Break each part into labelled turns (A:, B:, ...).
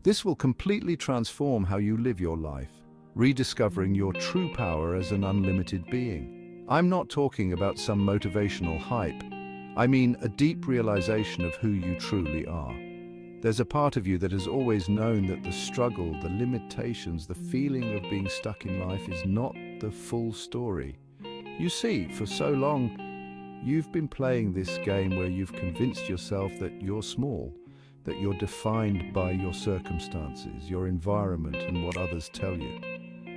A: This will completely transform how you live your life, rediscovering your true power as an unlimited being. I'm not talking about some motivational hype. I mean a deep realization of who you truly are. There's a part of you that has always known that the struggle, the limitations, the feeling of being stuck in life is not the full story. You see, for so long, you've been playing this game where you've convinced yourself that you're small, that you're defined by your circumstances, your environment, and what others tell you.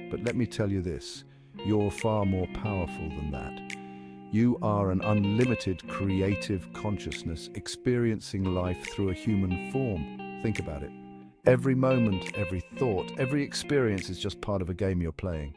A: But let me tell you this, you're far more powerful than that. You are an unlimited creative consciousness experiencing life through a human form. Think about it. Every moment, every thought, every experience is just part of a game you're playing.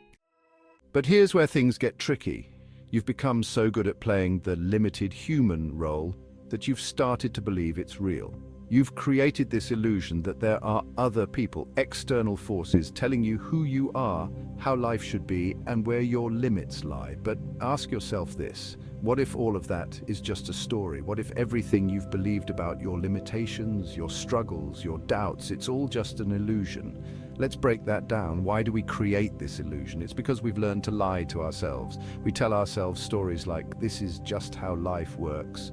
A: But here's where things get tricky. You've become so good at playing the limited human role that you've started to believe it's real. You've created this illusion that there are other people, external forces, telling you who you are, how life should be, and where your limits lie. But ask yourself this, what if all of that is just a story? What if everything you've believed about your limitations, your struggles, your doubts, it's all just an illusion? Let's break that down. Why do we create this illusion? It's because we've learned to lie to ourselves. We tell ourselves stories like, this is just how life works,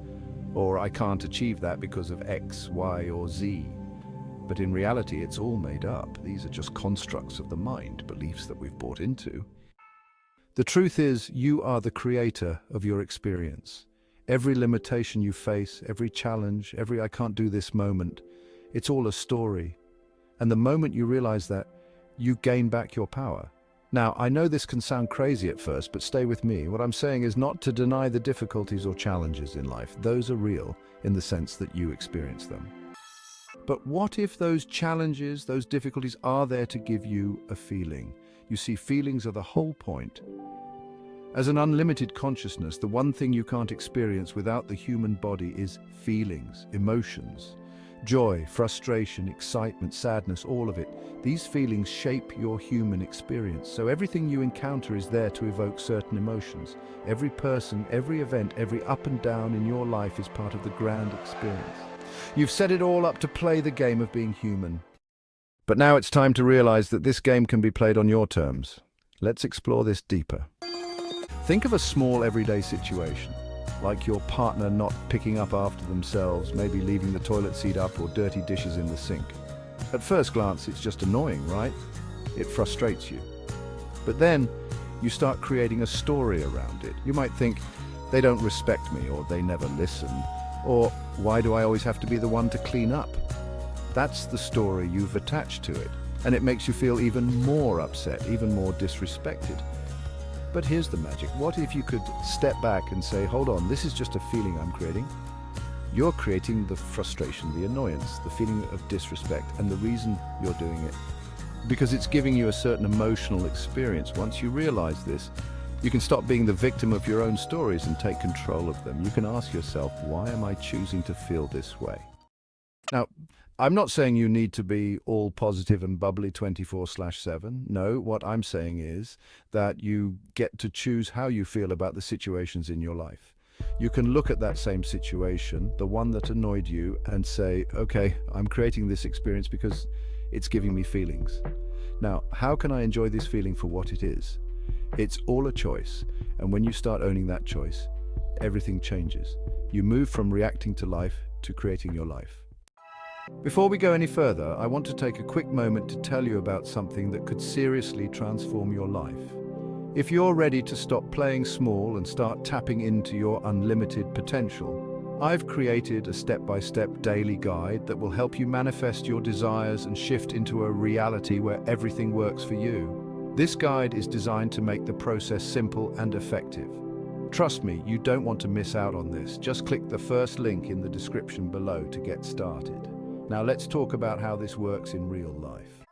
A: or I can't achieve that because of X, Y, or Z. But in reality, it's all made up. These are just constructs of the mind, beliefs that we've bought into. The truth is, you are the creator of your experience. Every limitation you face, every challenge, every I can't do this moment, it's all a story. And the moment you realize that, you gain back your power. Now, I know this can sound crazy at first, but stay with me. What I'm saying is not to deny the difficulties or challenges in life. Those are real in the sense that you experience them. But what if those challenges, those difficulties are there to give you a feeling? You see, feelings are the whole point. As an unlimited consciousness, the one thing you can't experience without the human body is feelings, emotions. Joy, frustration, excitement, sadness, all of it. These feelings shape your human experience. So everything you encounter is there to evoke certain emotions. Every person, every event, every up and down in your life is part of the grand experience. You've set it all up to play the game of being human. But now it's time to realize that this game can be played on your terms. Let's explore this deeper. Think of a small everyday situation, like your partner not picking up after themselves, maybe leaving the toilet seat up or dirty dishes in the sink. At first glance, it's just annoying, right? It frustrates you. But then you start creating a story around it. You might think, they don't respect me, or they never listen, or why do I always have to be the one to clean up? That's the story you've attached to it, and it makes you feel even more upset, even more disrespected. But here's the magic. What if you could step back and say, hold on, this is just a feeling I'm creating. You're creating the frustration, the annoyance, the feeling of disrespect, and the reason you're doing it, because it's giving you a certain emotional experience. Once you realize this, you can stop being the victim of your own stories and take control of them. You can ask yourself, why am I choosing to feel this way? Now, I'm not saying you need to be all positive and bubbly 24/7. No, what I'm saying is that you get to choose how you feel about the situations in your life. You can look at that same situation, the one that annoyed you, and say, okay, I'm creating this experience because it's giving me feelings. Now, how can I enjoy this feeling for what it is? It's all a choice, and when you start owning that choice, everything changes. You move from reacting to life to creating your life. Before we go any further, I want to take a quick moment to tell you about something that could seriously transform your life. If you're ready to stop playing small and start tapping into your unlimited potential, I've created a step-by-step daily guide that will help you manifest your desires and shift into a reality where everything works for you. This guide is designed to make the process simple and effective. Trust me, you don't want to miss out on this. Just click the first link in the description below to get started. Now let's talk about how this works in real life.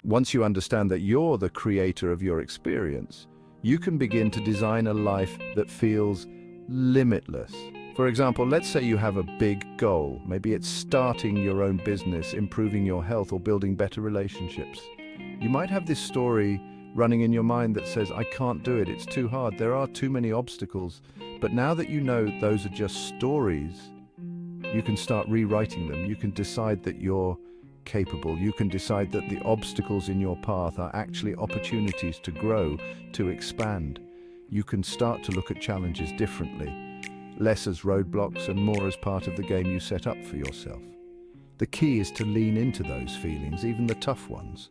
A: Once you understand that you're the creator of your experience, you can begin to design a life that feels limitless. For example, let's say you have a big goal. Maybe it's starting your own business, improving your health, or building better relationships. You might have this story running in your mind that says, I can't do it, it's too hard, there are too many obstacles. But now that you know those are just stories, you can start rewriting them. You can decide that you're capable, you can decide that the obstacles in your path are actually opportunities to grow, to expand. You can start to look at challenges differently, less as roadblocks and more as part of the game you set up for yourself. The key is to lean into those feelings, even the tough ones.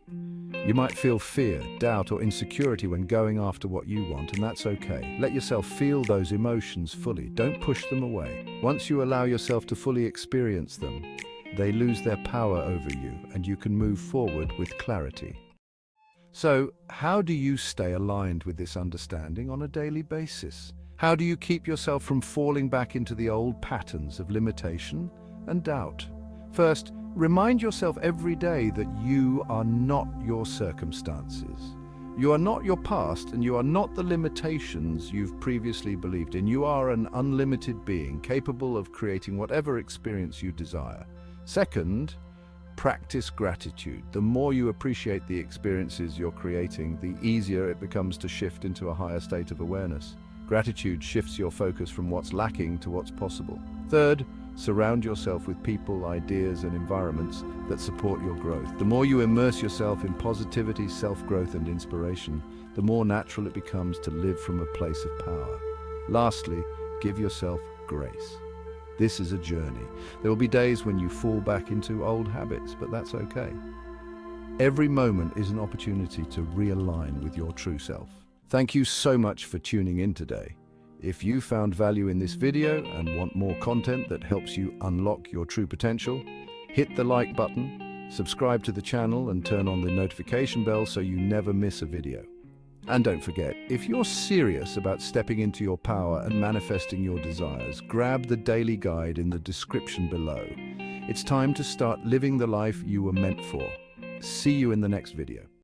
A: You might feel fear, doubt, or insecurity when going after what you want, and that's okay. Let yourself feel those emotions fully. Don't push them away. Once you allow yourself to fully experience them, they lose their power over you, and you can move forward with clarity. So, how do you stay aligned with this understanding on a daily basis? How do you keep yourself from falling back into the old patterns of limitation and doubt? First, remind yourself every day that you are not your circumstances. You are not your past, and you are not the limitations you've previously believed in. You are an unlimited being, capable of creating whatever experience you desire. Second, practice gratitude. The more you appreciate the experiences you're creating, the easier it becomes to shift into a higher state of awareness. Gratitude shifts your focus from what's lacking to what's possible. Third, surround yourself with people, ideas, and environments that support your growth. The more you immerse yourself in positivity, self-growth, and inspiration, the more natural it becomes to live from a place of power. Lastly, give yourself grace. This is a journey. There will be days when you fall back into old habits, but that's okay. Every moment is an opportunity to realign with your true self. Thank you so much for tuning in today. If you found value in this video and want more content that helps you unlock your true potential, hit the like button, subscribe to the channel, and turn on the notification bell so you never miss a video. And don't forget, if you're serious about stepping into your power and manifesting your desires, grab the daily guide in the description below. It's time to start living the life you were meant for. See you in the next video.